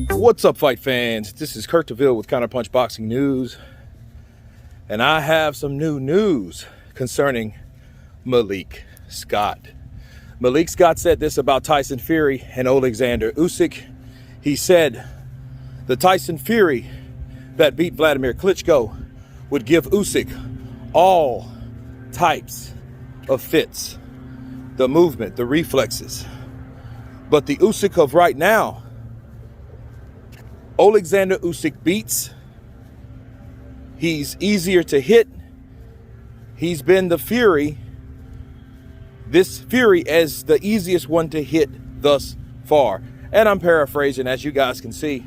What's up, fight fans? This is Kurt DeVille with Counterpunched Boxing News, and I have some new news concerning Malik Scott. Malik Scott said this about Tyson Fury and Oleksandr Usyk. He said the Tyson Fury that beat Vladimir Klitschko would give Usyk all types of fits, the movement, the reflexes. But the Usyk of right now, Oleksandr Usyk beats. He's easier to hit. He's been the Fury, this Fury as the easiest one to hit thus far. And I'm paraphrasing, as you guys can see,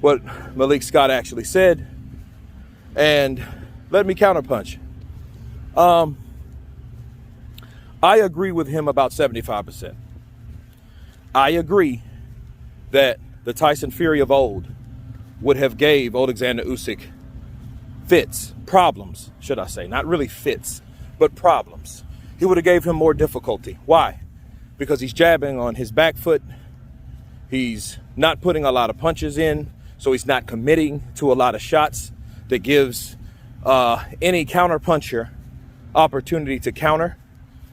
what Malik Scott actually said. And let me counterpunch. I agree with him about 75%. I agree that the Tyson Fury of old would have gave Oleksandr Usyk fits, problems, should I say. Not really fits, but problems. He would have gave him more difficulty. Why? Because he's jabbing on his back foot. He's not putting a lot of punches in, so he's not committing to a lot of shots that gives any counterpuncher opportunity to counter.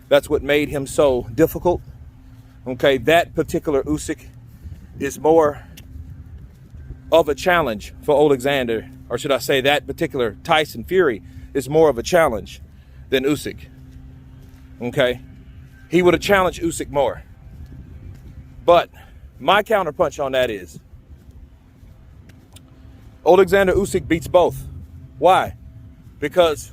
That's what made him so difficult. Okay, that particular Usyk is more of a challenge for Oleksandr, or should I say that particular Tyson Fury is more of a challenge than Usyk. Okay, he would have challenged Usyk more. But my counterpunch on that is Oleksandr Usyk beats both. Why? Because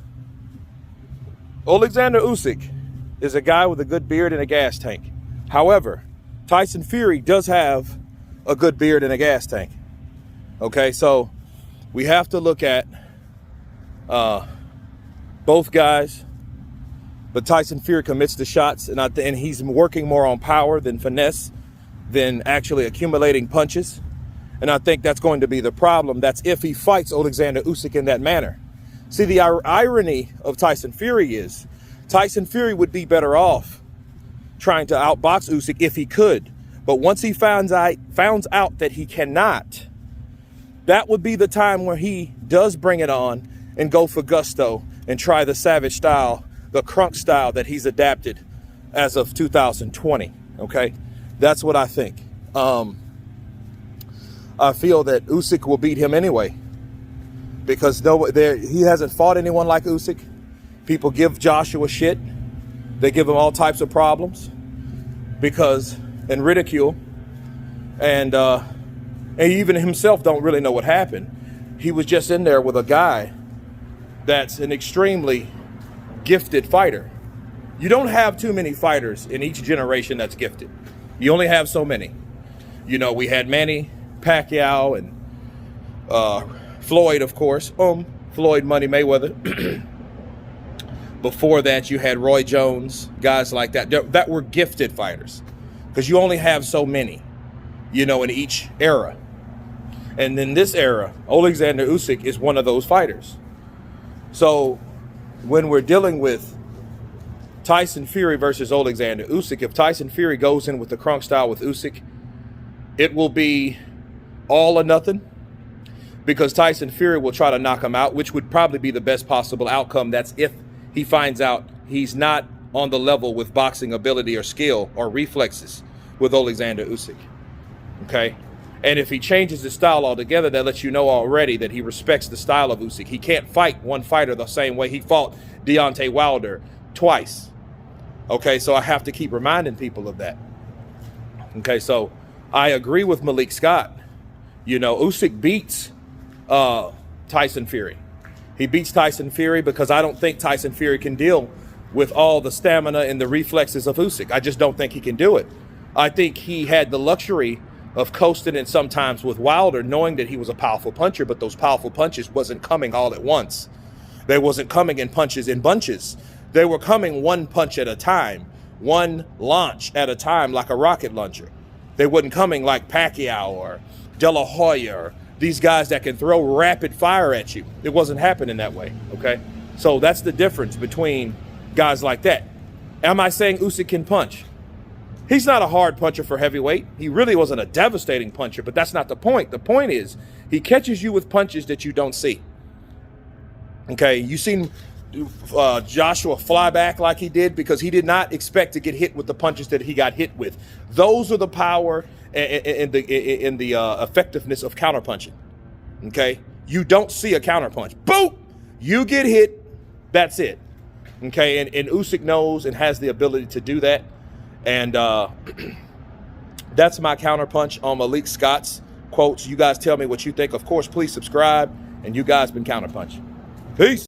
Oleksandr Usyk is a guy with a good beard and a gas tank. However, Tyson Fury does have a good beard and a gas tank. Okay, so we have to look at both guys. But Tyson Fury commits the shots, and he's working more on power than finesse, than actually accumulating punches. And I think that's going to be the problem. That's if he fights Oleksandr Usyk in that manner. See, the irony of Tyson Fury is Tyson Fury would be better off trying to outbox Usyk if he could. But once he finds out that he cannot, that would be the time where he does bring it on and go for gusto and try the savage style, the crunk style that he's adapted as of 2020. Okay, that's what I think. I feel that Usyk will beat him anyway because he hasn't fought anyone like Usyk. People give Joshua shit. They give him all types of problems and ridicule, and even himself don't really know what happened. He was just in there with a guy that's an extremely gifted fighter. You don't have too many fighters in each generation that's gifted. You only have so many. You know, we had Manny Pacquiao and Floyd, of course. Floyd Money Mayweather. Before that, you had Roy Jones, guys like that were gifted fighters, because you only have so many, in each era. And in this era, Oleksandr Usyk is one of those fighters. So when we're dealing with Tyson Fury versus Oleksandr Usyk, if Tyson Fury goes in with the crunk style with Usyk, it will be all or nothing, because Tyson Fury will try to knock him out, which would probably be the best possible outcome. That's if he finds out he's not on the level with boxing ability or skill or reflexes with Oleksandr Usyk. Okay? And if he changes his style altogether, that lets you know already that he respects the style of Usyk. He can't fight one fighter the same way he fought Deontay Wilder twice. Okay, so I have to keep reminding people of that. Okay, so I agree with Malik Scott. Usyk beats Tyson Fury. He beats Tyson Fury because I don't think Tyson Fury can deal with all the stamina and the reflexes of Usyk. I just don't think he can do it. I think he had the luxury of coasting it sometimes with Wilder, knowing that he was a powerful puncher, but those powerful punches wasn't coming all at once. They wasn't coming in punches in bunches. They were coming one punch at a time, one launch at a time, like a rocket launcher. They wasn't coming like Pacquiao or De La Hoya or these guys that can throw rapid fire at you. It wasn't happening that way, okay? So that's the difference between guys like that. Am I saying Usyk can punch? He's not a hard puncher for heavyweight. He really wasn't a devastating puncher, but that's not the point. The point is he catches you with punches that you don't see. Okay, you seen Joshua fly back like he did because he did not expect to get hit with the punches that he got hit with. Those are the power and the effectiveness of counterpunching. Okay, you don't see a counterpunch. Boom! You get hit. That's it. Okay, and Usyk knows and has the ability to do that. And that's my counterpunch on Malik Scott's quotes. You guys tell me what you think. Of course, please subscribe. And you guys been Counterpunched. Peace.